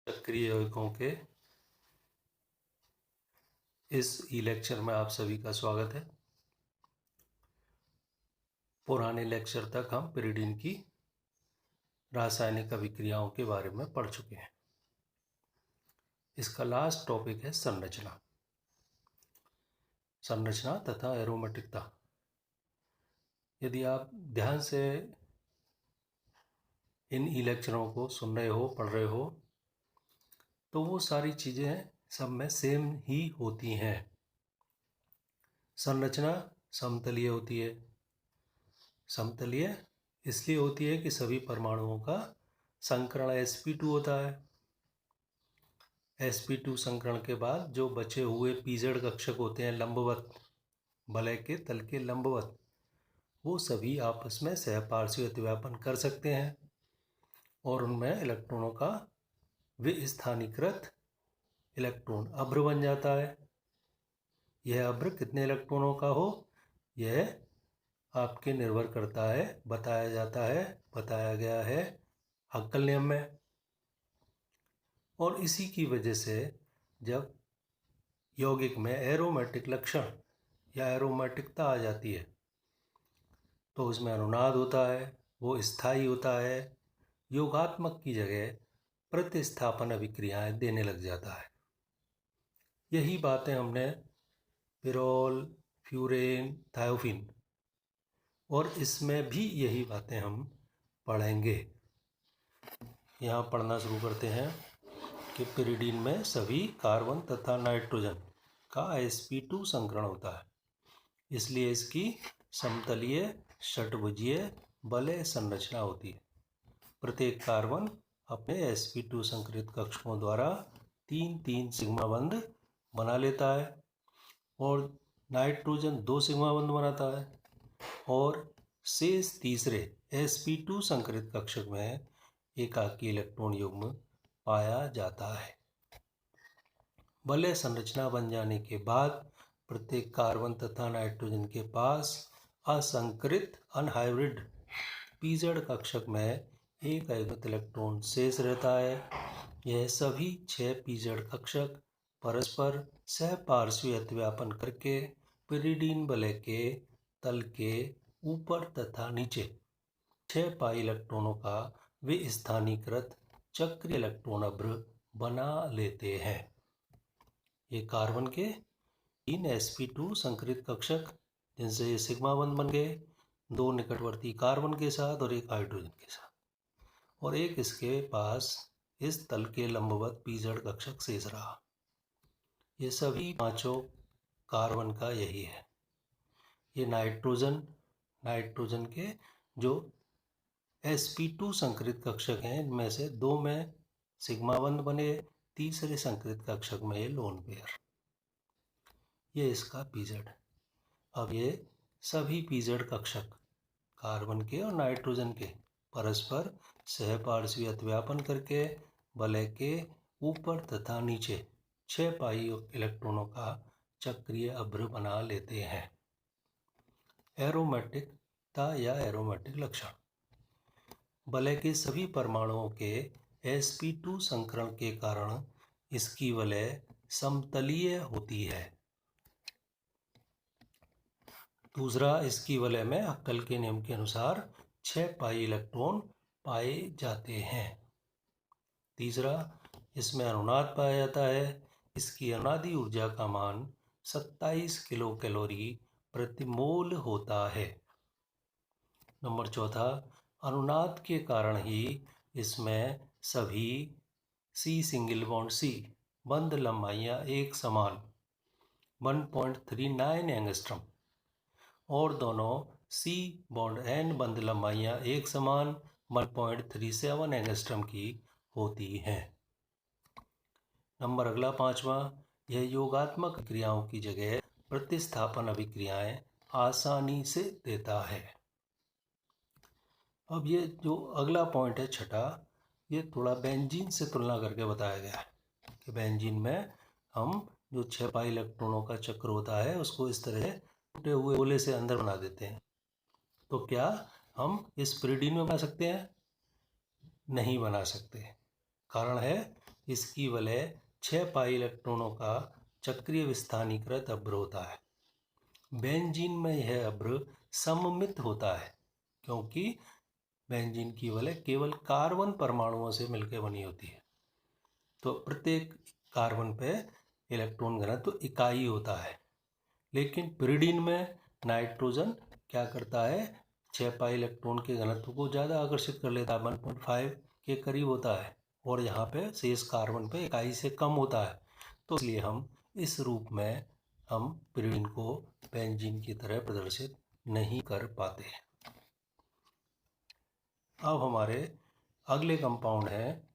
सक्रिय यौगिकों के इस ई लेक्चर में आप सभी का स्वागत है। पुराने लेक्चर तक हम पिरिडीन की रासायनिक अभिक्रियाओं के बारे में पढ़ चुके हैं। इसका लास्ट टॉपिक है संरचना तथा एरोमेटिकता। यदि आप ध्यान से इन ई लेक्चरों को सुन रहे हो, पढ़ रहे हो, तो वो सारी चीज़ें सब में सेम ही होती हैं। संरचना समतलीय होती है। समतलीय इसलिए होती है कि सभी परमाणुओं का संकरण sp2 होता है। sp2 संकरण के बाद जो बचे हुए pz कक्षक होते हैं लंबवत, वलय के तल के लंबवत, वो सभी आपस में सहपार्श्वी अतिव्यापन कर सकते हैं और उनमें इलेक्ट्रॉनों का विस्थानीकृत इलेक्ट्रॉन अभ्र बन जाता है। यह अभ्र कितने इलेक्ट्रॉनों का हो, यह आपके निर्भर करता है, बताया गया है हक्कल नियम में। और इसी की वजह से जब यौगिक में एरोमेटिक लक्षण या एरोमेटिकता आ जाती है तो उसमें अनुनाद होता है, वो स्थायी होता है, योगात्मक की जगह प्रतिस्थापन अभिक्रियाएं देने लग जाता है। यही बातें हमने पिरोल, फ्यूरेन, थायोफिन और इसमें भी यही बातें हम पढ़ेंगे। यहाँ पढ़ना शुरू करते हैं कि पिरिडीन में सभी कार्बन तथा नाइट्रोजन का sp2 संकरण होता है, इसलिए इसकी समतलीय षट्भुजीय वलय संरचना होती है। प्रत्येक कार्बन अपने sp2 संकरित कक्षकों द्वारा 3-3 सिग्मा बंध बना लेता है और नाइट्रोजन 2 सिग्मा बंध बनाता है और शेष तीसरे sp2 संकरित कक्षक में एकाकी इलेक्ट्रॉन युग्म पाया जाता है। वलय संरचना बन जाने के बाद प्रत्येक कार्बन तथा नाइट्रोजन के पास असंकरित अनहाइब्रिड pz कक्षक में एक अयुग्मित इलेक्ट्रॉन शेष रहता है। यह सभी 6 pz कक्षक परस्पर सहपार्श्वी अतिव्यापन करके पिरिडीन वलय के तल के ऊपर तथा नीचे 6 पाई इलेक्ट्रॉनों का विस्थानीकृत चक्रीय इलेक्ट्रॉन अभ्र बना लेते हैं। ये कार्बन के 3 sp2 संकरित कक्षक, जिनसे ये सिग्मा बंध बन गए, 2 निकटवर्ती कार्बन के साथ और 1 हाइड्रोजन के साथ, और एक इसके पास इस तल के लंबवत pz कक्षक शेष रहा। ये सभी पांचों कार्बन का यही है। ये नाइट्रोजन के जो sp2 संकरित कक्षक हैं, इनमें से 2 में सिग्मा बंध बने, तीसरे संकरित कक्षक में ये लोन पेयर, ये इसका pz। अब ये सभी pz कक्षक कार्बन के और नाइट्रोजन के परस्पर सहपार्श्वी अतिव्यापन करके वलय के ऊपर तथा नीचे 6 पाई इलेक्ट्रॉनों का चक्रीय अभ्र बना लेते हैं। एरोमेटिकता या एरोमेटिक लक्षण। वलय के सभी परमाणुओं के sp2 संकरण के कारण इसकी वलय समतलीय होती है। दूसरा, इसकी वलय में हक्कल के नियम के अनुसार 6 पाई इलेक्ट्रॉन पाए जाते हैं। तीसरा, इसमें अनुनाद पाया जाता है। इसकी अनुनादी ऊर्जा का मान 27 किलो कैलोरी प्रति मोल होता है। नंबर चौथा, अनुनाद के कारण ही इसमें सभी C बंध लंबाइयाँ एक समान 1.39 एंगस्ट्रम और दोनों C-N बंध लंबाइयाँ एक समान 1.37 एंगस्ट्रम की होती हैं। नंबर अगला पांचवा, यह योगात्मक क्रियाओं की जगह प्रतिस्थापन अभिक्रियाएं आसानी से देता है। अब ये जो अगला पॉइंट है छठा, ये थोड़ा बेंजीन से तुलना करके बताया गया है कि बेंजीन में हम जो 6 पाई इलेक्ट्रॉनों का चक्र होता है उसको इस तरह टूटे हुए गोले से अंदर बना देते हैं। तो क्या हम इस पिरिडीन में बना सकते हैं? नहीं बना सकते। कारण है इसकी वलय 6 पाई इलेक्ट्रॉनों का चक्रीय विस्थानीकृत अभ्र होता है। बेंजीन में यह अभ्र सममित होता है क्योंकि बेंजीन की वलय केवल कार्बन परमाणुओं से मिलकर बनी होती है। तो प्रत्येक कार्बन पे इलेक्ट्रॉन घनत्व इकाई होता है। लेकिन पिरिडीन में नाइट्रोजन क्या करता है, 6 पाई इलेक्ट्रॉन के घनत्व को ज़्यादा आकर्षित कर लेता है, 1.5 के करीब होता है, और यहाँ पे शेष कार्बन पे इकाई से कम होता है। तो इसलिए हम इस रूप में हम पिरिडीन को बेंजीन की तरह प्रदर्शित नहीं कर पाते। अब हमारे अगले कंपाउंड हैं